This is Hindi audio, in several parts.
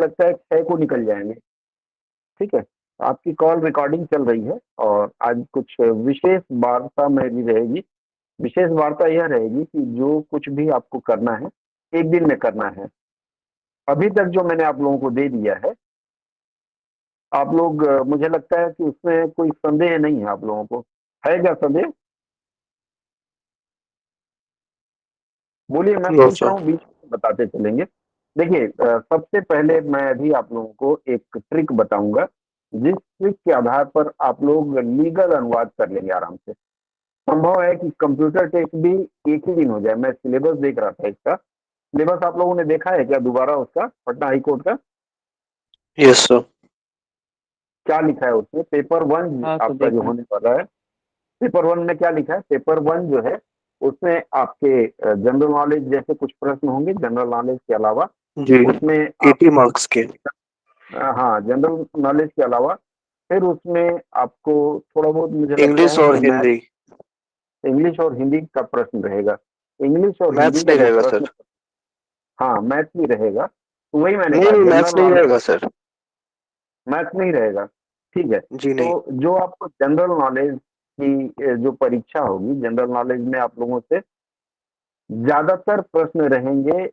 लगता है 6 को निकल जाएँगे, ठीक है? आपकी कॉल रिकॉर्डिंग चल रही है और आज कुछ विशेष वार्ता मेरी रहेगी। विशेष वार्ता यह रहेगी कि जो कुछ भी आपको करना है, 1 दिन में करना है। अभी तक जो मैंने आप लोगों को दे दिया है, आप लोग मुझे लगता है कि उसमें कोई संदेह नहीं है आप लोगों को। है क्या संदेह? बोलिए, मैं नो पूछ रहा सर। हूँ, बीच में बताते चलेंगे। देखिए सबसे पहले मैं अभी आप लोगों को एक ट्रिक बताऊँगा, जिस ट्रिक के आधार पर आप लोग लीगल अनुवाद कर लेंगे आराम से। संभव है कि कंप्यूटर टेस्ट भी एक ही दिन हो जाए। मैं सिलेबस देख रहा था इसका। सिलेबस आप लोगों ने देखा है क्या दोबारा उसका, पटना हाई कोर्ट का? Yes sir. क्या लिखा है उसमें? पेपर 1 हाँ सर, आपका जो देखा है। होने वाला है, पेपर 1 में क्या लिखा है? पेपर 1 जो है, उसमें आपके जनरल नॉलेज जैसे कुछ प्रश्न होंगे, जनरल नॉलेज के अलावा जी, उसमें 80 मार्क्स के। हाँ, जनरल नॉलेज के अलावा फिर उसमें आपको थोड़ा बहुत मुझे लगता इंग्लिश है कि और मैथ, हिंदी। इंग्लिश और हिंदी का प्रश्न रहेगा। इंग्लिश और हिंदी मैथ्स का नहीं जो रहेगा प्रश्न, सर। हाँ, मैथ भी रहेगा। तो वही मैंने नहीं कहा नहीं, मैथ्स जनरल नहीं नॉलेज, रहेगा सर। मैथ नहीं रहेगा, ठीक है। जी नहीं। तो जो आपको जनरल नॉलेज की जो परीक्षा होगी, जनरल नॉलेज में आप लोगों से ज़्यादातर प्रश्न रहेंगे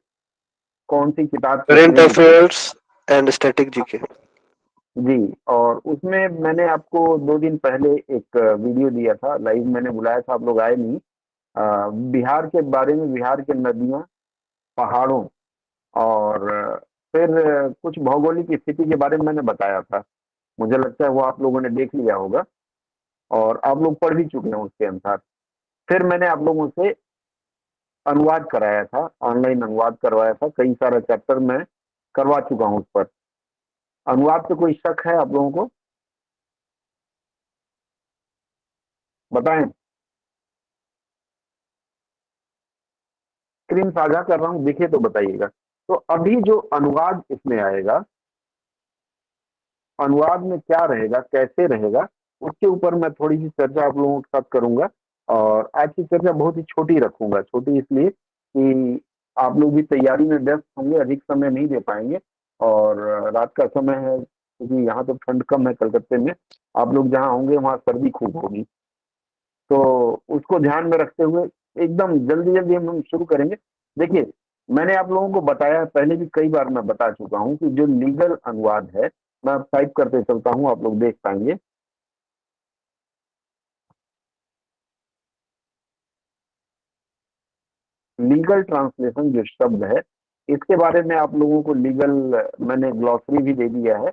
कौन सी किताब करंट किसने लिखी? Affairs and static GK. जी, और उसमें मैंने आपको 2 दिन पहले एक वीडियो दिया था, लाइव मैंने बुलाया था, आप लोग आए नहीं। बिहार के बारे में, बिहार की नदियाँ, पहाड़ों और फिर कुछ भौगोलिक स्थिति के बारे में मैंने बताया था। मुझे लगता है वो आप लोगों ने देख लिया होगा और आप लोग पढ़ भी चुके हैं उसके अनुसार। फिर मैंने आप लोगों से अनुवाद कराया था, ऑनलाइन अनुवाद करवाया था, कई सारा चैप्टर मैं करवा चुका हूँ उस पर। अनुवाद पे कोई शक है आप लोगों को? बताएं। स्क्रीन साझा कर रहा हूँ, दिखे तो बताइएगा। तो अभी जो अनुवाद इसमें आएगा, अनुवाद में क्या रहेगा, कैसे रहेगा, उसके ऊपर मैं थोड़ी सी चर्चा आप लोगों के साथ करूंगा। और आज की चर्चा बहुत ही छोटी रखूंगा, छोटी इसलिए कि आप लोग भी तैयारी में व्यस्त होंगे, अधिक समय नहीं दे पाएंगे। और रात का समय है, क्योंकि यहाँ तो ठंड कम है कलकत्ते में, आप लोग जहाँ होंगे वहाँ सर्दी खूब होगी। तो उसको ध्यान में रखते हुए एकदम जल्दी जल्दी हम शुरू करेंगे। देखिए, मैंने आप लोगों को बताया है, पहले भी कई बार मैं बता चुका हूँ कि जो लीगल अनुवाद है, मैं टाइप करते चलता हूँ, आप लोग देख पाएंगे। लीगल ट्रांसलेशन जो शब्द है, इसके बारे में आप लोगों को लीगल, मैंने ग्लॉसरी भी दे दिया है।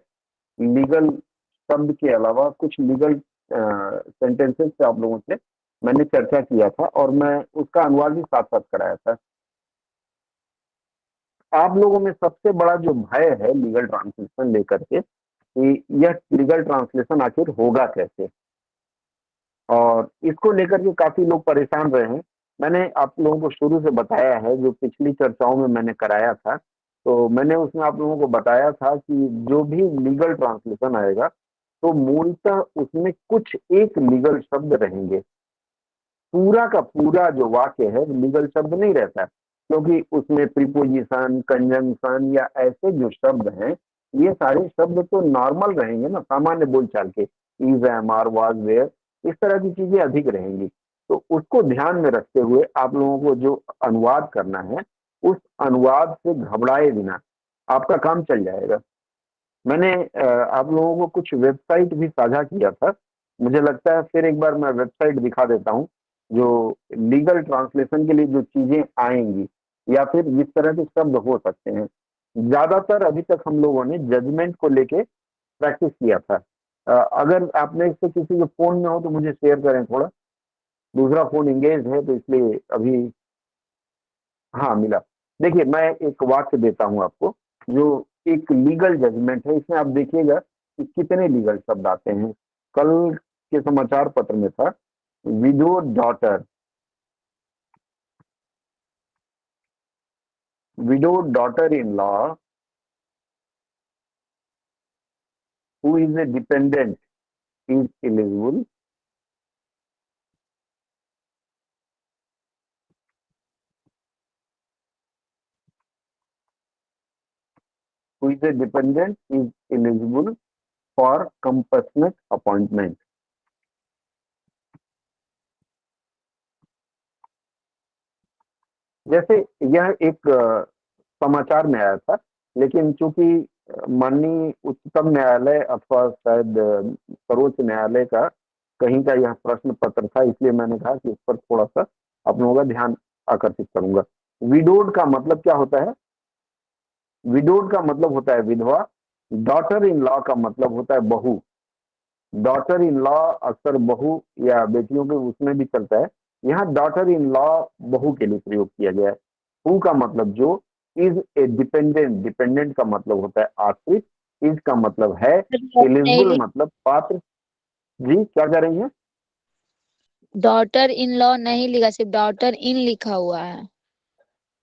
लीगल शब्द के अलावा कुछ लीगल सेंटेंसेस से आप लोगों से मैंने चर्चा किया था और मैं उसका अनुवाद भी साथ साथ कराया था। आप लोगों में सबसे बड़ा जो भय है लीगल ट्रांसलेशन लेकर के, कि यह लीगल ट्रांसलेशन आखिर होगा कैसे, और इसको लेकर के काफी लोग परेशान रहे हैं। मैंने आप लोगों को शुरू से बताया है, जो पिछली चर्चाओं में मैंने कराया था, तो मैंने उसमें आप लोगों को बताया था कि जो भी लीगल ट्रांसलेशन आएगा, तो मूलतः उसमें कुछ एक लीगल शब्द रहेंगे। पूरा का पूरा जो वाक्य है लीगल शब्द नहीं रहता है, क्योंकि उसमें प्रीपोजिशन, कंजंक्शन या ऐसे जो शब्द हैं, ये सारे शब्द तो नॉर्मल रहेंगे ना, सामान्य बोलचाल के, is, am, are, was, were, इस तरह की चीजें अधिक रहेंगी। तो उसको ध्यान में रखते हुए आप लोगों को जो अनुवाद करना है, उस अनुवाद से घबराए बिना आपका काम चल जाएगा। मैंने आप लोगों को कुछ वेबसाइट भी साझा किया था। मुझे लगता है फिर एक बार मैं वेबसाइट दिखा देता हूँ, जो लीगल ट्रांसलेशन के लिए जो चीजें आएंगी या फिर जिस तरह के शब्द हो सकते हैं। ज्यादातर अभी तक हम लोगों ने जजमेंट को लेके प्रैक्टिस किया था। अगर आपने इससे किसी के फोन में हो तो मुझे शेयर करें थोड़ा। दूसरा फोन इंगेज है तो इसलिए अभी, हाँ मिला। देखिए, मैं एक वाक्य देता हूं आपको, जो एक लीगल जजमेंट है। इसमें आप देखिएगा कि कितने लीगल शब्द आते हैं। कल के समाचार पत्र में था, window daughter, window daughter in law who is a dependent is eligible, who is a dependent is eligible for compassionate appointment. जैसे यह एक समाचार में आया था, लेकिन चूंकि माननीय उच्चतम न्यायालय अथवा शायद सर्वोच्च न्यायालय का कहीं का यह प्रश्न पत्र था, इसलिए मैंने कहा कि इस पर थोड़ा सा आप लोगों का ध्यान आकर्षित करूंगा। विडोड का मतलब क्या होता है? विडोड का मतलब होता है विधवा। डॉटर इन लॉ का मतलब होता है बहू। डॉटर इन लॉ अक्सर बहू या बेटियों के उसमें भी चलता है, यहाँ डॉटर इन लॉ बहू के लिए प्रयोग किया गया है। हु का मतलब जो, इज ए डिपेंडेंट, डिपेंडेंट का मतलब होता है आश्रित, इज का मतलब है, एलिजिबल मतलब पात्र। जी क्या कह रही हैं? डॉटर इन लॉ नहीं लिखा, सिर्फ डॉटर इन लिखा हुआ है।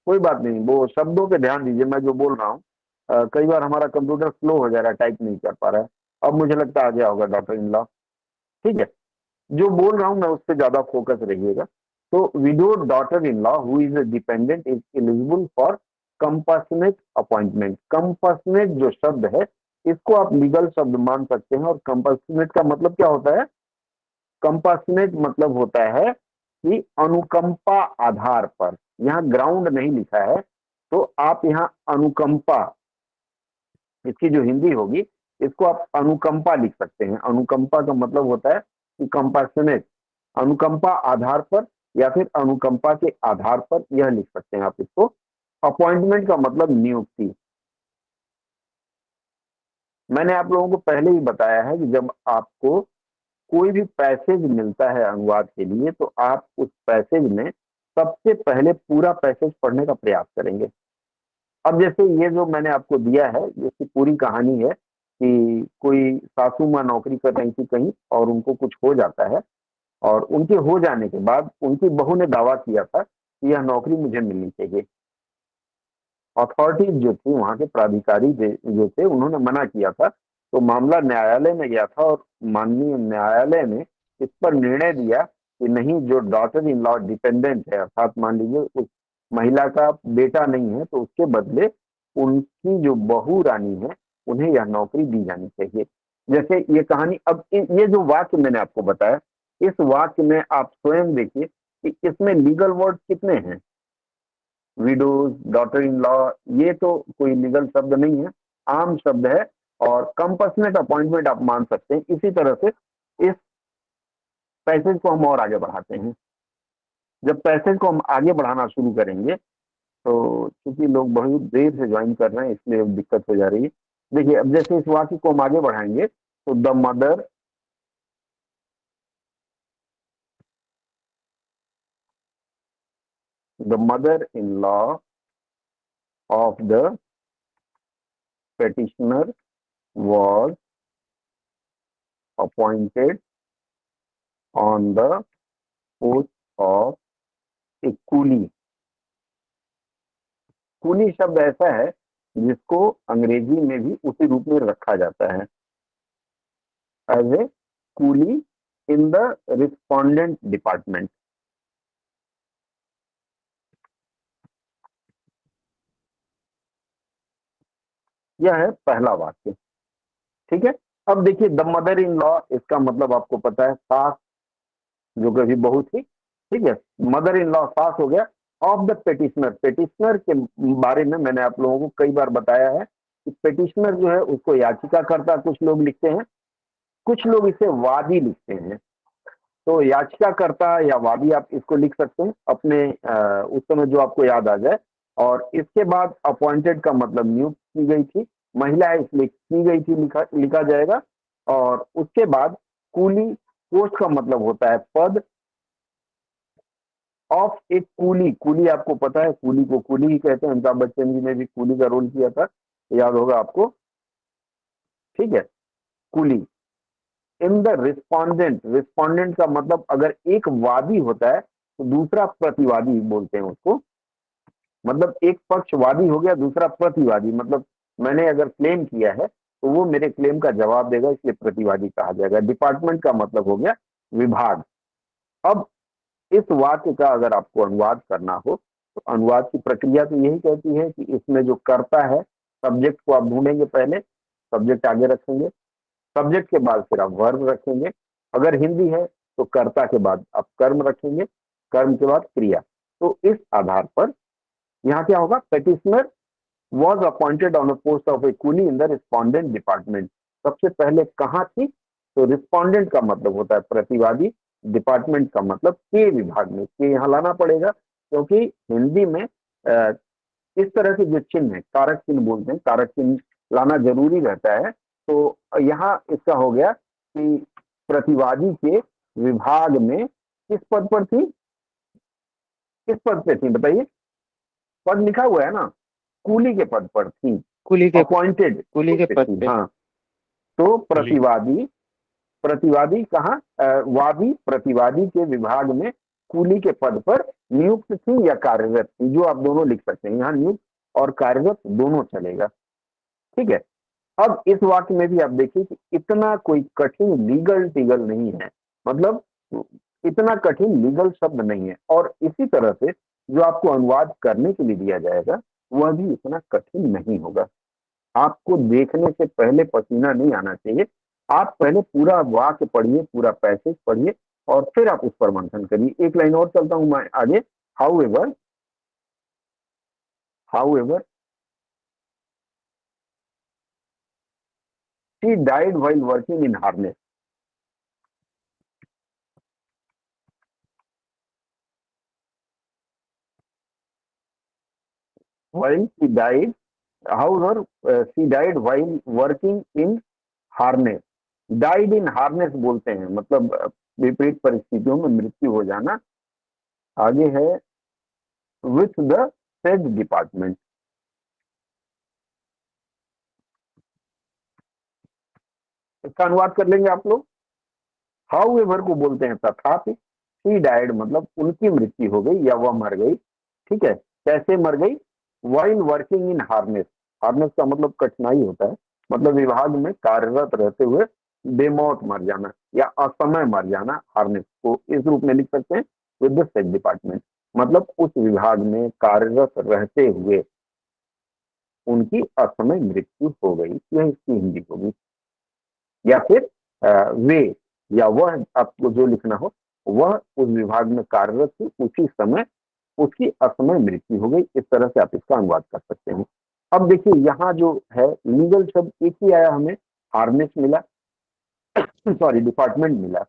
कोई बात नहीं, वो शब्दों पे ध्यान दीजिए, मैं जो बोल रहा हूँ कई बार हमारा कंप्यूटर स्लो हो जा रहा है, टाइप नहीं कर पा रहा है। अब मुझे लगता है आ गया होगा डॉटर इन लॉ। ठीक है, जो बोल रहा हूं मैं उस पर ज्यादा फोकस रहिएगा। तो window daughter in law who is a dependent is eligible for compassionate appointment. Compassionate जो शब्द है इसको आप लीगल शब्द मान सकते हैं। और कंपैशनेट का मतलब क्या होता है? कंपैशनेट मतलब होता है कि अनुकंपा आधार पर। यहाँ ग्राउंड नहीं लिखा है, तो आप यहाँ अनुकंपा, इसकी जो हिंदी होगी इसको आप अनुकंपा लिख सकते हैं। अनुकंपा का मतलब होता है कि कंपैशनेट, अनुकंपा आधार पर या फिर अनुकंपा के आधार पर, यह लिख सकते हैं आप इसको। अपॉइंटमेंट का मतलब नियुक्ति। मैंने आप लोगों को पहले ही बताया है कि जब आपको कोई भी पैसेज मिलता है अनुवाद के लिए, तो आप उस पैसेज में सबसे पहले पूरा पैसेज पढ़ने का प्रयास करेंगे। अब जैसे ये जो मैंने आपको दिया है, इसकी पूरी कहानी है कि कोई सासू माँ नौकरी कर रही थी कहीं और उनको कुछ हो जाता है, और उनके हो जाने के बाद उनकी बहू ने दावा किया था कि यह नौकरी मुझे मिलनी चाहिए। अथॉरिटीज जो थी, वहां के प्राधिकारी जो थे, उन्होंने मना किया था। तो मामला न्यायालय में गया था और माननीय न्यायालय ने इस पर निर्णय दिया कि नहीं, जो डॉटर इन लॉ डिपेंडेंट है, अर्थात मान लीजिए उस महिला का बेटा नहीं है, तो उसके बदले उनकी जो बहू रानी है उन्हें यह नौकरी दी जानी चाहिए। जैसे ये कहानी, अब ये जो वाक्य मैंने आपको बताया, इस वाक्य में आप स्वयं देखिए कि इसमें लीगल वर्ड कितने हैं। विडोज, डॉटर इन लॉ, ये तो कोई लीगल शब्द नहीं है, आम शब्द है। और कंपैशनेट अपॉइंटमेंट आप मान सकते हैं। इसी तरह से इस पैसेज को हम और आगे बढ़ाते हैं। जब पैसेज को हम आगे बढ़ाना शुरू करेंगे, तो क्योंकि लोग बहुत देर से ज्वाइन कर रहे हैं इसलिए दिक्कत हो जा रही है। देखिए, अब जैसे इस वाक्य को हम आगे बढ़ाएंगे तो the mother in law of the petitioner was appointed on the post of a coolie. Coolie शब्द ऐसा है जिसको अंग्रेजी में भी उसी रूप में रखा जाता है, as a coolie in the respondent department. यह है पहला वाक्य। ठीक है, अब देखिए द मदर इन लॉ, इसका मतलब आपको पता है सास, जो कभी बहू थी। ठीक है, मदर इन लॉ सास हो गया। ऑफ द पेटिशनर, पेटिशनर के बारे में मैंने आप लोगों को कई बार बताया है कि पेटिशनर जो है उसको याचिकाकर्ता कुछ लोग लिखते हैं, कुछ लोग इसे वादी लिखते हैं। तो याचिकाकर्ता या वादी आप इसको लिख सकते हैं अपने उस समय जो आपको याद आ जाए। और इसके बाद अपॉइंटेड का मतलब नियुक्त की गई थी, महिला है इसलिए की गई थी लिखा जाएगा। और उसके बाद कूली, पोस्ट का मतलब होता है पद। ऑफ एक कूली, कूली आपको पता है, कूली को कूली ही कहते हैं। अमिताभ बच्चन जी ने भी कूली का रोल किया था, याद होगा आपको। ठीक है, coolie in the respondent, respondent का मतलब अगर एक वादी होता है तो दूसरा प्रतिवादी बोलते हैं उसको। मतलब एक पक्ष वादी हो गया, दूसरा प्रतिवादी। मतलब मैंने अगर क्लेम किया है तो वो मेरे क्लेम का जवाब देगा, इसलिए प्रतिवादी कहा जाएगा। डिपार्टमेंट का मतलब हो गया विभाग। अब इस वाक्य का अगर आपको अनुवाद करना हो तो अनुवाद की प्रक्रिया तो यही कहती है कि इसमें जो कर्ता है सब्जेक्ट को आप ढूंढेंगे, पहले सब्जेक्ट आगे रखेंगे, सब्जेक्ट के बाद फिर आप वर्ब रखेंगे, अगर हिंदी है तो कर्ता के बाद आप कर्म रखेंगे, कर्म के बाद क्रिया। तो इस आधार पर यहाँ क्या होगा, petitioner was appointed on a post of A coolie in the respondent department. सबसे पहले कहाँ थी, तो रिस्पॉन्डेंट का मतलब होता है प्रतिवादी, डिपार्टमेंट का मतलब के विभाग में, के यहाँ लाना पड़ेगा क्योंकि हिंदी में इस तरह के जो चिन्ह है, कारक चिन्ह बोलते हैं, कारक चिन्ह लाना जरूरी रहता है। तो यहाँ इसका हो गया कि प्रतिवादी के विभाग में किस पद पर थी, किस पद पे थी बताइए, पद लिखा हुआ है ना, कूली के पद पर थी, कुली के अपॉइंटेड कुली के पद पे। हाँ, तो प्रतिवादी कहाँ, वादी प्रतिवादी के विभाग में कूली के पद पर नियुक्त थी या कार्यरत थी, जो आप दोनों लिख सकते हैं, यहाँ नियुक्त और कार्यरत दोनों चलेगा। ठीक है, अब इस वाक्य में भी आप देखिए कि इतना कोई कठिन लीगल टीगल नहीं है, मतलब इतना कठिन लीगल शब्द नहीं है, और इसी तरह से जो आपको अनुवाद करने के लिए दिया जाएगा वह भी इतना कठिन नहीं होगा। आपको देखने से पहले पसीना नहीं आना चाहिए, आप पहले पूरा वाक्य पढ़िए, पूरा पैसेज पढ़िए और फिर आप उस पर मंथन करिए। एक लाइन और चलता हूं मैं आगे। However she died while working in harness. While she died, however, she died while working in harness. Died in harness बोलते हैं, मतलब विपरीत परिस्थितियों में मृत्यु हो जाना। आगे है with the said department. इसका अनुवाद कर लेंगे आप लोग। हाउएवर को बोलते हैं तथापि, शी डाइड मतलब उनकी मृत्यु हो गई या वह मर गई। ठीक है, कैसे मर गई, while working in harness. Harness का मतलब कठिनाई होता है, मतलब विभाग में कार्यरत रहते हुए बेमौत मर जाना या असमय मर जाना। हार्नेस को इस रूप में लिख सकते हैं विद द सेड डिपार्टमेंट, मतलब उस विभाग में कार्यरत रहते हुए उनकी असमय मृत्यु हो गई, यह इसकी हिंदी होगी। या फिर वे या वह, आपको जो लिखना हो, वह उस विभाग में कार्यरत थी, उसी समय उसकी असमय मृत्यु हो गई। इस तरह से आप इसका अनुवाद कर सकते हैं। अब देखिए यहाँ जो है लीगल शब्द एक ही आया, हमें हार्नेस मिला सॉरी डिपार्टमेंट मिला,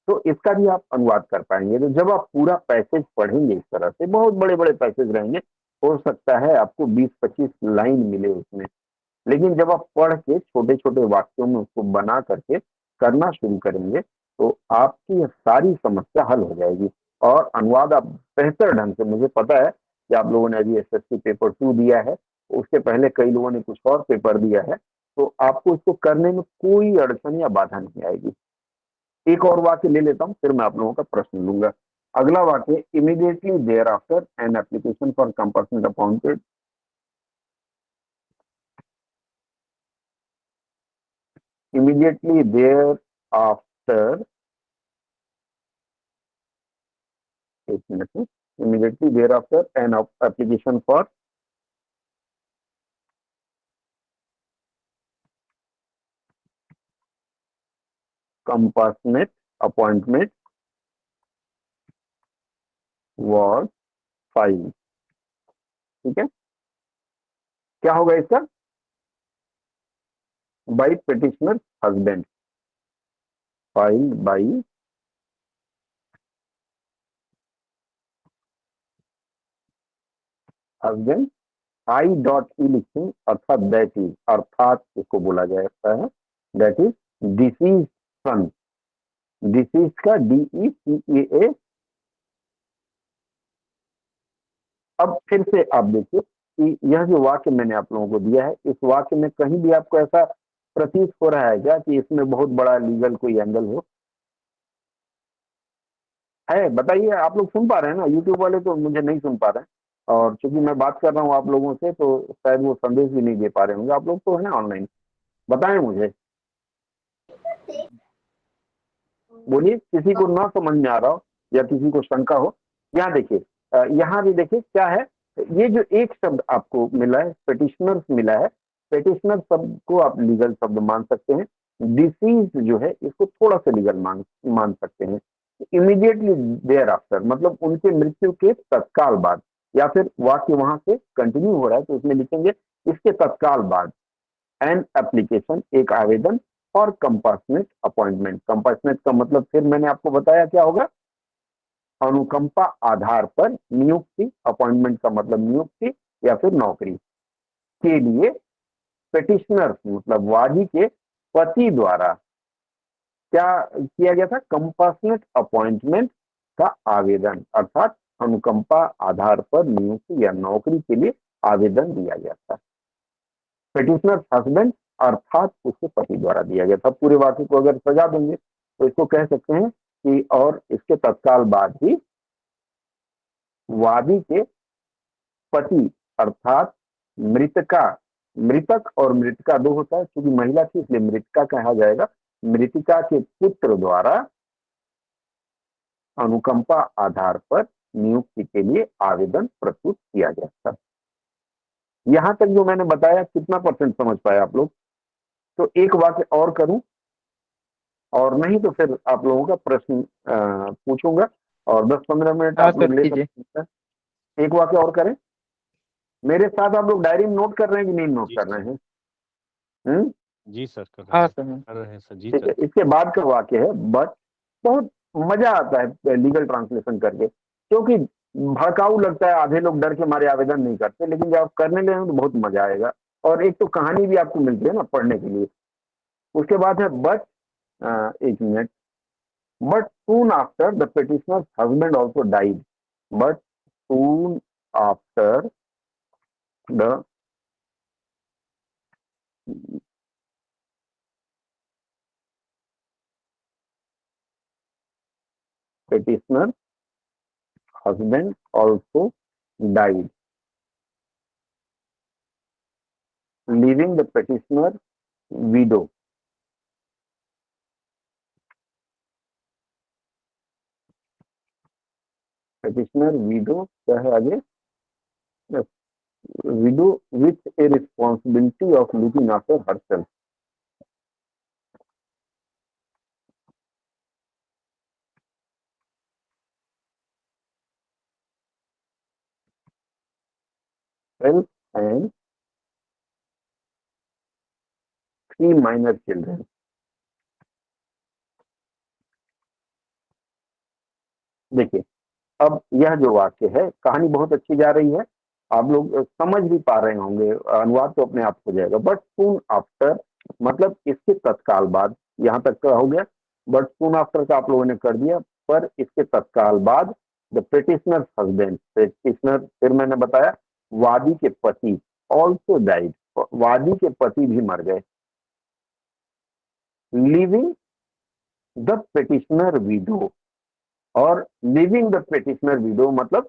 तो इसका भी आप अनुवाद कर पाएंगे। तो जब आप पूरा पैसेज पढ़ेंगे इस तरह से, बहुत बड़े बड़े पैसेज रहेंगे, हो सकता है आपको 20-25 लाइन मिले उसमें, लेकिन जब आप पढ़ के छोटे छोटे वाक्यों में उसको बना करके करना शुरू करेंगे तो आपकी सारी समस्या हल हो जाएगी और अनुवाद आप बेहतर ढंग से, मुझे पता है कि आप लोगों ने अभी एसएससी पेपर 2 दिया है, उसके पहले कई लोगों ने कुछ और पेपर दिया है, तो आपको इसको करने में कोई अड़चन या बाधा नहीं आएगी। एक और वाक्य ले लेता हूं, फिर मैं आप लोगों का प्रश्न लूंगा। अगला वाक्य, immediately thereafter an application for compulsory appointed, immediately thereafter, immediately thereafter an application for compassionate appointment was filed। ठीक है, क्या होगा इसका, by petitioner husband, filed by husband। I.E लिखें, अर्थात दैट इज, अर्थात इसको बोला जाता है that is deceased son. Deceased का DECAA। अब फिर से आप देखिए कि यह जो वाक्य मैंने आप लोगों को दिया है, इस वाक्य में कहीं भी आपको ऐसा प्रतीत हो रहा है क्या कि इसमें बहुत बड़ा लीगल कोई एंगल हो, है बताइए। आप लोग सुन पा रहे हैं ना, यूट्यूब वाले तो मुझे नहीं सुन पा रहे हैं, और चूंकि मैं बात कर रहा हूँ आप लोगों से तो शायद वो संदेश भी नहीं दे पा रहे होंगे। आप लोग तो हैं ऑनलाइन, बताएं मुझे, बोलिए किसी को ना समझ में आ रहा हो या किसी को शंका हो। यहाँ देखिए, यहाँ भी देखिए क्या है, ये जो एक शब्द आपको मिला है, पेटिशनर्स मिला है, पेटिशनर शब्द को आप लीगल शब्द मान सकते हैं, डिसीज जो है इसको थोड़ा सा लीगल मान सकते हैं। इमीडिएटली देयर आफ्टर मतलब उनके मृत्यु के तत्काल बाद, या फिर वाक्य वहां से कंटिन्यू हो रहा है तो उसमें लिखेंगे इसके तत्काल बाद। एन एप्लीकेशन एक आवेदन, और कंपासनेट अपॉइंटमेंट, कंपासनेट का मतलब फिर मैंने आपको बताया क्या होगा, अनुकंपा आधार पर नियुक्ति, अपॉइंटमेंट का मतलब नियुक्ति या फिर नौकरी के लिए पेटिशनर मतलब वादी के पति द्वारा क्या किया गया था, कंपासनेट अपॉइंटमेंट का आवेदन, अर्थात अनुकंपा आधार पर नियुक्ति या नौकरी के लिए आवेदन दिया गया था। पेटिशनर हस्बैंड अर्थात उसके पति द्वारा दिया गया था। पूरे वाक्य को अगर सजा देंगे तो इसको कह सकते हैं कि और इसके तत्काल बाद ही वादी के पति अर्थात मृतका, मृतक और मृतका दो होता है, क्योंकि महिला थी इसलिए मृतका कहा जाएगा, मृतिका के पुत्र द्वारा अनुकंपा आधार पर नियुक्ति के लिए आवेदन प्रस्तुत किया गया था। यहां तक जो मैंने बताया कितना परसेंट समझ पाए आप लोग? तो एक वाक्य और करूं और नहीं तो फिर आप लोगों का प्रश्न पूछूंगा और 10-15 मिनट आप लोग ले सकते हैं। एक वाक्य और करें। मेरे साथ आप लोग डायरी में नोट कर रहे हैं कि नहीं नोट कर रहे हैं? जी सर कर रहे हैं सर जी सर। इसके बाद का वाक्य है बट, बहुत मजा आता है लीगल ट्रांसलेशन करके, क्योंकि भड़काऊ लगता है, आधे लोग डर के मारे आवेदन नहीं करते, लेकिन जब आप करने लगे तो बहुत मजा आएगा, और एक तो कहानी भी आपको मिलती है ना पढ़ने के लिए। उसके बाद है बट, एक minute, but soon after the petitioners husband also died, but soon after the petitioner husband also died, leaving the petitioner widow. Petitioner widow क्या है आगे? Widow with a responsibility of looking after herself. Self and 3 minor children. देखिए अब यह जो वाक्य है, कहानी बहुत अच्छी जा रही है, आप लोग समझ भी पा रहे होंगे, अनुवाद तो अपने आप हो जाएगा। बट सून आफ्टर मतलब इसके तत्काल बाद, यहां तक का हो गया। बट सून आफ्टर का आप लोगों ने कर दिया, पर इसके तत्काल बाद द पेटिशनर हस्बैंड, पेटिशनर फिर मैंने बताया वादी के पति, ऑल्सो डाइड, वादी के पति भी मर गए। लिविंग द पेटिशनर विडो, और लिविंग द पेटिशनर विडो मतलब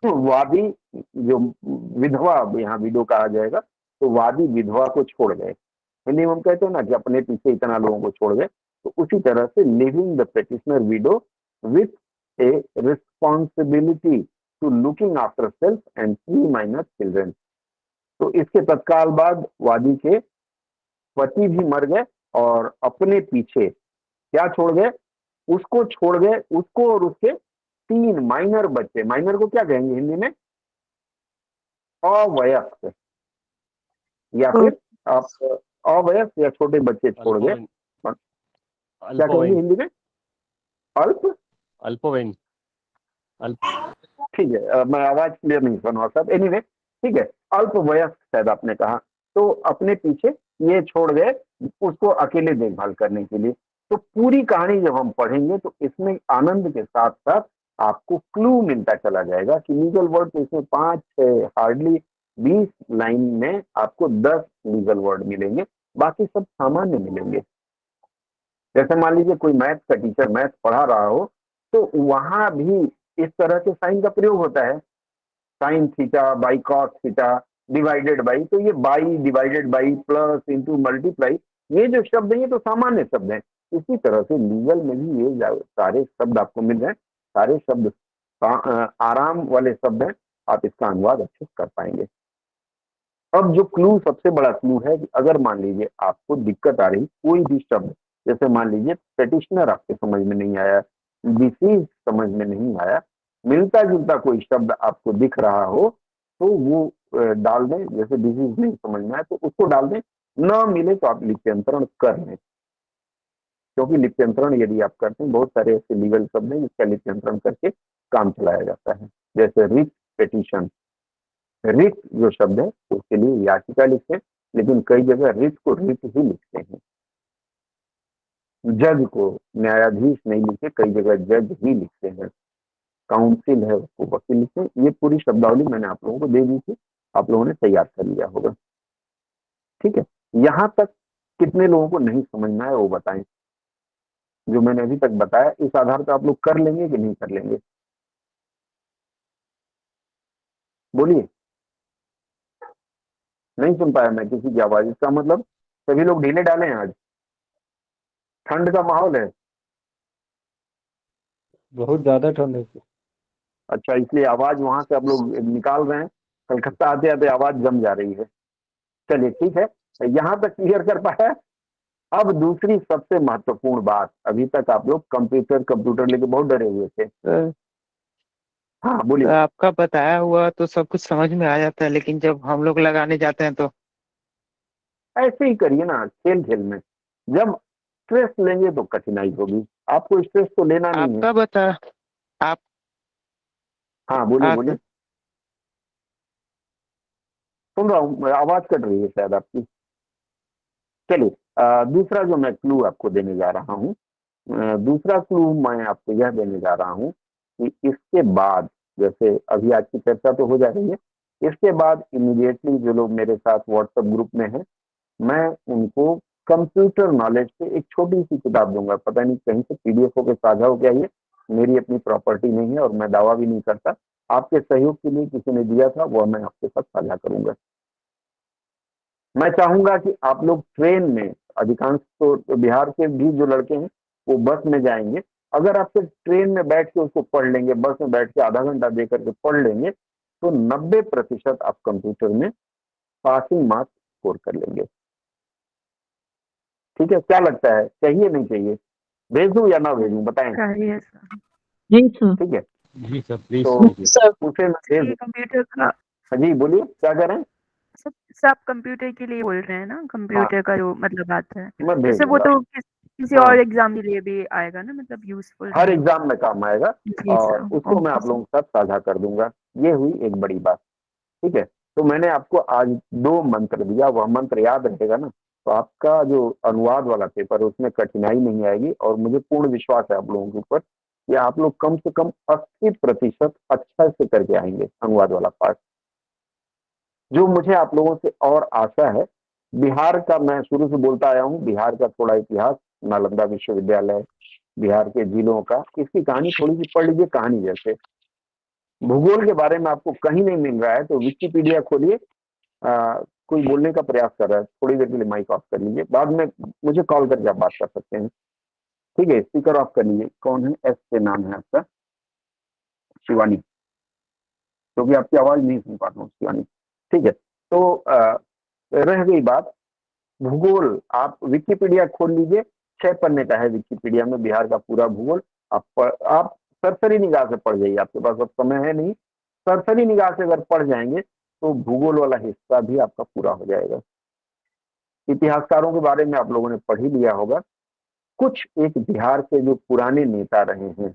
वादी जो विधवा, यहाँ विडो कहा जाएगा, तो वादी विधवा को छोड़ गए। हिंदी में हम कहते हैं ना कि अपने पीछे इतना लोगों को छोड़ गए, तो उसी तरह से leaving the petitioner widow with a responsibility to looking after self and 3 minor children. तो इसके तत्काल बाद वादी के पति भी मर गए और अपने पीछे क्या छोड़ गए? उसको छोड़ गए, उसको और उसके 3 माइनर बच्चे। माइनर को क्या कहेंगे हिंदी में? अवयस्क, या फिर आप अवयस्क या छोटे बच्चे छोड़ गए। क्या कहेंगे हिंदी में? अल्प, अल्पवयन, ठीक है, मैं आवाज क्लियर नहीं सुना साहब। एनीवे ठीक है, अल्पवयस्क शायद आपने कहा। तो अपने पीछे ये छोड़ गए उसको अकेले देखभाल करने के लिए। तो पूरी कहानी जब हम पढ़ेंगे तो इसमें आनंद के साथ साथ आपको क्लू मिलता चला जाएगा कि लीगल वर्ड तो इसमें 5-6 हार्डली 20 लाइन में आपको 10 लीगल वर्ड मिलेंगे, बाकी सब सामान्य मिलेंगे। जैसे मान लीजिए कोई मैथ का टीचर मैथ पढ़ा रहा हो तो वहां भी इस तरह के साइन का प्रयोग होता है, sine theta by cos theta divided by. तो ये by, divided by, plus, into, multiply, ये जो शब्द है ये तो सामान्य शब्द हैं। इसी तरह से लीगल में भी ये सारे शब्द आपको मिल रहे हैं, सारे शब्द आराम वाले शब्द हैं, आप इसका अनुवाद अच्छे से कर पाएंगे। अब जो क्लू, सबसे बड़ा क्लू है कि अगर मान लीजिए आपको दिक्कत आ रही कोई भी शब्द, जैसे मान लीजिए पेटिशनर आपके समझ में नहीं आया, डिसीज समझ में नहीं आया, मिलता जुलता कोई शब्द आपको दिख रहा हो तो वो डाल दें। जैसे डिसीज नहीं समझ में आया तो उसको डाल दें, न मिले तो आप लिप्यंतरण कर लें, क्योंकि लिप्यंतरण यदि आप करते हैं, बहुत सारे ऐसे लीगल शब्द हैं जिसका लिप्यंतरण करके काम चलाया जाता है। जैसे रिट पेटिशन, रिट जो शब्द है उसके लिए याचिका लिखते हैं, लेकिन कई जगह रिट को रिट ही लिखते हैं। जज को न्यायाधीश नहीं लिखते, कई जगह जज ही लिखते हैं। काउंसिल है उसको वकील लिखते हैं। ये पूरी शब्दावली मैंने आप लोगों को दे दी थी, आप लोगों ने तैयार कर लिया होगा। ठीक है, यहां तक कितने लोगों को नहीं समझ में आया वो बताएं। जो मैंने अभी तक बताया इस आधार पर आप लोग कर लेंगे कि नहीं कर लेंगे, बोलिए। नहीं सुन पाया मैं किसी की आवाज, इसका मतलब सभी लोग ढीले डाले हैं। आज ठंड का माहौल है, बहुत ज्यादा ठंड है। अच्छा, इसलिए आवाज वहां से आप लोग निकाल रहे हैं। कलकत्ता आते आते आवाज जम जा रही है। चलिए ठीक है, यहां तक क्लियर कर पाया। अब दूसरी सबसे महत्वपूर्ण बात, अभी तक आप लोग कंप्यूटर कंप्यूटर लेके बहुत डरे हुए थे। सर हाँ बोलिए। आपका बताया हुआ तो सब कुछ समझ में आ जाता है, लेकिन जब हम लोग लगाने जाते हैं तो ऐसे ही करिए ना, खेल खेल में। जब स्ट्रेस लेंगे तो कठिनाई होगी। आपको स्ट्रेस तो लेना नहीं है। आपका बता आप हाँ बोलिए हाँ बोलिए, सर। सुन रहा हूँ, आवाज कट रही है शायद आपकी। चलिए, दूसरा जो मैं क्लू आपको देने जा रहा हूँ, दूसरा क्लू मैं आपको यह देने जा रहा हूँ कि इसके बाद, जैसे अभी आज की चर्चा तो हो जा रही है, इसके बाद इमीडिएटली जो लोग मेरे साथ व्हाट्सएप ग्रुप में हैं, मैं उनको कंप्यूटर नॉलेज पे एक छोटी सी किताब दूंगा। पता नहीं कहीं से पीडीएफ होकर साझा हो गया, ये मेरी अपनी प्रॉपर्टी नहीं है और मैं दावा भी नहीं करता। आपके सहयोग के लिए किसी ने दिया था, वह मैं आपके साथ साझा करूंगा। मैं चाहूंगा कि आप लोग ट्रेन में, अधिकांश तो बिहार के भी जो लड़के हैं वो बस में जाएंगे, अगर आप सिर्फ ट्रेन में बैठ के उसको पढ़ लेंगे, बस में बैठ के आधा घंटा दे करके पढ़ लेंगे, तो 90% आप कंप्यूटर में पासिंग मार्क्स स्कोर कर लेंगे। ठीक है, क्या लगता है, चाहिए नहीं चाहिए, भेज दूं या ना भेजूं, बताएं। चाहिए सर। जी सर। ठीक है, जी सर प्लीज तो कीजिए। उसे मैं भेज ये दूं। कंप्यूटर का हाँ जी बोलिए, क्या कह रहे हैं। सब कंप्यूटर के लिए बोल रहे हैं ना, हाँ, कंप्यूटर का जो मतलब आता है, मैं भेज जैसे वो दूंगा। तो किसी हाँ, और एग्जाम के लिए भी आएगा ना, मतलब यूजफुल हर रहेगा। एग्जाम में काम आएगा जी और सर, उसको मैं ओके आप सर। लोगों के साथ साझा कर दूंगा। ये हुई एक बड़ी बात। ठीक है, तो मैंने आपको आज 2 मंत्र दिया, वह मंत्र याद रहेगा ना, तो आपका जो अनुवाद वाला पेपर है उसमें कठिनाई नहीं आएगी। और मुझे पूर्ण विश्वास है आप लोगों के ऊपर कि आप लोग कम से कम 80% अच्छा से करके आएंगे अनुवाद वाला पार्ट। जो मुझे आप लोगों से और आशा है, बिहार का मैं शुरू से बोलता आया हूँ, बिहार का थोड़ा इतिहास, नालंदा विश्वविद्यालय, बिहार के जिलों का, इसकी कहानी थोड़ी सी पढ़ लीजिए। कहानी जैसे भूगोल के बारे में आपको कहीं नहीं मिल रहा है तो विकिपीडिया खोलिए। कोई बोलने का प्रयास कर रहा है, थोड़ी देर के लिए माइक ऑफ कर लीजिए, बाद में मुझे कॉल करके आप बात कर सकते हैं। ठीक है, स्पीकर ऑफ कर लीजिए। कौन है, एस से नाम है आपका, शिवानी, क्योंकि आपकी आवाज नहीं सुन पाता हूँ, शिवानी। ठीक है, तो रह गई बात भूगोल। आप विकिपीडिया खोल लीजिए, 6 पन्ने का है विकिपीडिया में बिहार का पूरा भूगोल। आप सरसरी निगाह से पढ़ जाइए, आपके पास अब समय है नहीं, सरसरी निगाह से अगर पढ़ जाएंगे तो भूगोल वाला हिस्सा भी आपका पूरा हो जाएगा। इतिहासकारों के बारे में आप लोगों ने पढ़ ही लिया होगा। कुछ एक बिहार के जो पुराने नेता रहे हैं,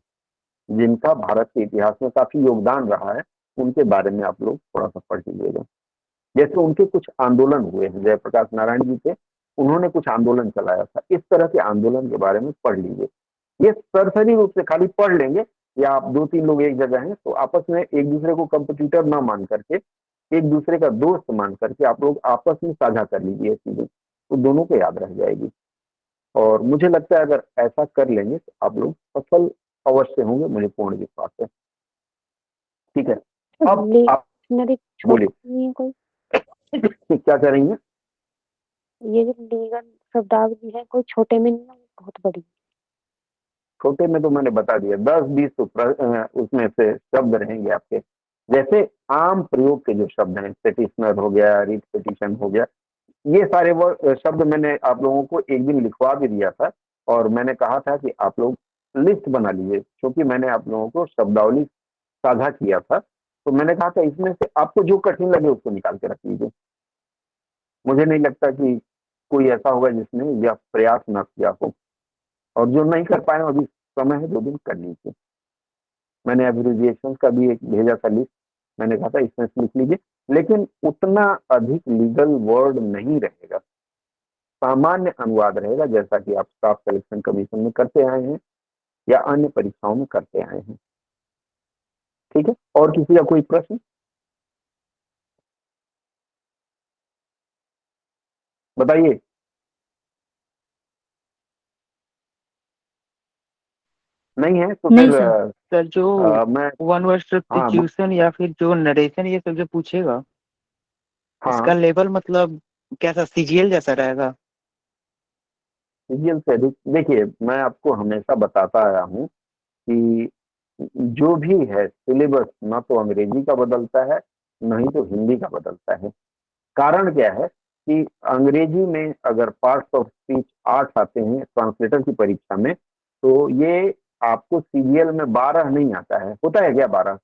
जिनका भारत के इतिहास में काफी योगदान रहा है, उनके बारे में आप लोग थोड़ा सा पढ़ लीजिएगा। जैसे उनके कुछ आंदोलन हुए हैं, जयप्रकाश नारायण जी थे, उन्होंने कुछ आंदोलन चलाया था, इस तरह के आंदोलन के बारे में पढ़ लीजिए। ये सरसरी रूप से खाली पढ़ लेंगे, या आप 2-3 लोग एक जगह हैं तो आपस में एक दूसरे को कंपटीटर ना मान करके, एक दूसरे का दोस्त मान करके आप लोग आपस में साझा कर लीजिए चीजें, तो दोनों को याद रह जाएगी। और मुझे लगता है अगर ऐसा कर लेंगे तो आप लोग सफल अवश्य होंगे, मुझे पूर्ण विश्वास है। ठीक है, अब आप बोलिए। नहीं है कोई, क्या कह रही हैं। ये जो लीगल शब्दावली है कोई छोटे में नहीं है, बहुत बड़ी। छोटे में तो मैंने बता दिया, 10-20 तो उसमें से शब्द रहेंगे आपके। जैसे आम प्रयोग के जो शब्द हैं, पेटिशनर हो गया, रिट पिटिशन हो गया, ये सारे शब्द मैंने आप लोगों को एक दिन लिखवा भी दिया था और मैंने कहा था कि आप लोग लिस्ट बना लीजिए, क्योंकि मैंने आप लोगों को शब्दावली साझा किया था, तो मैंने कहा था इसमें से आपको जो कठिन लगे उसको निकाल के रख लीजिए। मुझे नहीं लगता कि कोई ऐसा होगा जिसने यह प्रयास न किया हो, और जो नहीं कर पाए अभी समय है 2 दिन कर लीजिए। मैंने एब्रिविएशन का भी एक भेजा था लिस्ट, मैंने कहा था इसमें से लिख लीजिए, लेकिन उतना अधिक लीगल वर्ड नहीं रहेगा, सामान्य अनुवाद रहेगा, जैसा कि आप स्टाफ सिलेक्शन कमीशन में करते आए हैं या अन्य परीक्षाओं में करते आए हैं। ठीक है, और किसी का कोई प्रश्न? बताइए। नहीं है तो नहीं फिर सर। सर जो मैं वन वर्ड सब्स्टिट्यूशन या फिर जो नरेशन ये सब जो पूछेगा, हाँ इसका लेवल मतलब कैसा, सीजीएल जैसा रहेगा? सीरियल से देखिए, मैं आपको हमेशा बताता आया हूँ कि जो भी है सिलेबस ना तो अंग्रेजी का बदलता है, न ही तो हिंदी का बदलता है। कारण क्या है कि अंग्रेजी में अगर पार्ट्स ऑफ स्पीच 8 आते हैं ट्रांसलेटर की परीक्षा में, तो ये आपको सीजीएल में 12 नहीं आता है। होता है क्या 12?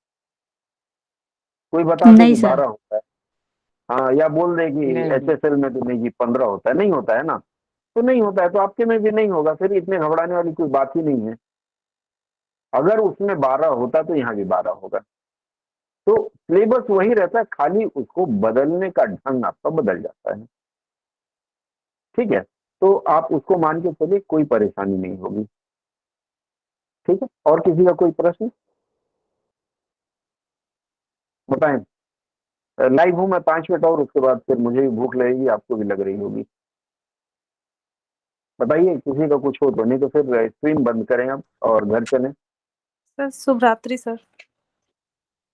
कोई बता दे नहीं कि सर। 12 होता है। हाँ, या बोल दे कि नहीं। एचएसएल में तो नहीं जी 15 होता है। नहीं होता है ना, तो नहीं होता है, तो आपके में भी नहीं होगा, फिर इतने घबराने वाली कोई बात ही नहीं है। अगर उसमें 12 होता तो यहाँ भी 12 होगा। तो सिलेबस वही रहता है, खाली उसको बदलने का ढंग आपका बदल जाता है। ठीक है, तो आप उसको मान के चलिए, कोई परेशानी नहीं होगी। ठीक है, और किसी का कोई प्रश्न? बताएं। लाइव हूं मैं 5 मिनट और, उसके बाद फिर मुझे भी भूख लगेगी, आपको भी लग रही होगी। बताइए किसी का कुछ हो तो, नहीं तो फिर स्क्रीन बंद करें आप और घर चलें। सर शुभ रात्रि सर।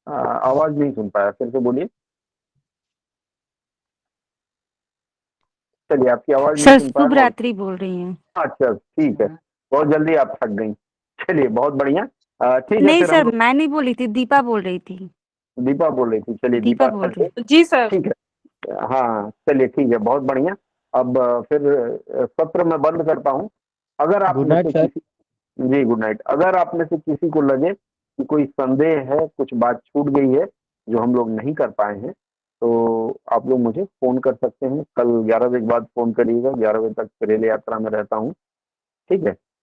आवाज नहीं सुन पाया, फिर से बोलिए। चलिए, आपकी आवाज नहीं सर सुन पाया शुभ मैं। रात्रि बोल रही हैं। अच्छा ठीक है, बहुत जल्दी आप थक गई। चलिए बहुत बढ़िया। ठीक है, नहीं फिर हम सर, लोग। मैं नहीं बोली थी, दीपा बोल रही थी। दीपा बोल रही थी, चलिए दीपा दीपा बोल थक रही। गई। जी सर। ठीक है, हाँ चलिए ठीक है, बहुत बढ़िया। अब फिर सत्र मैं बंद करता हूँ। अगर आप गुड में नाइट से सर। किसी, जी गुड नाइट, अगर आप में से किसी को लगे कि कोई संदेह है, कुछ बात छूट गई है जो हम लोग नहीं कर पाए हैं, तो आप लोग मुझे फोन कर सकते हैं। कल 11 बजे के बाद फोन करिएगा, 11 बजे तक रेल यात्रा में रहता हूँ। ठीक है,